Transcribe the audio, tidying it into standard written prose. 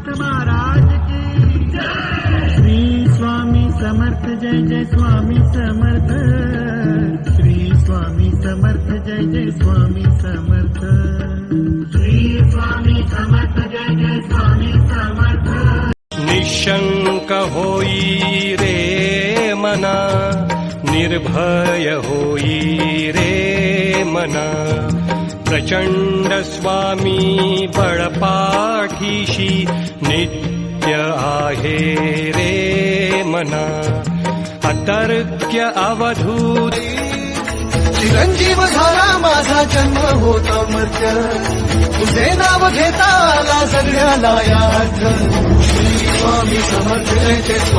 समर्थ महाराज की श्री स्वामी समर्थ जय जय स्वामी समर्थ श्री स्वामी समर्थ जय जय स्वामी समर्थ श्री स्वामी समर्थ जय जय स्वामी समर्थ निशंक होई रे मना निर्भय होई रे मना प्रचंड स्वामी बळपाठीशी नित्य आहे रे मना अतर्क्य अवधूत चिरंजीव झाला माझा जन्म होता मर्त्य तुझे नाव घेता आला सगळ्याला याद श्री स्वामी समर्थ जय जय स्वामी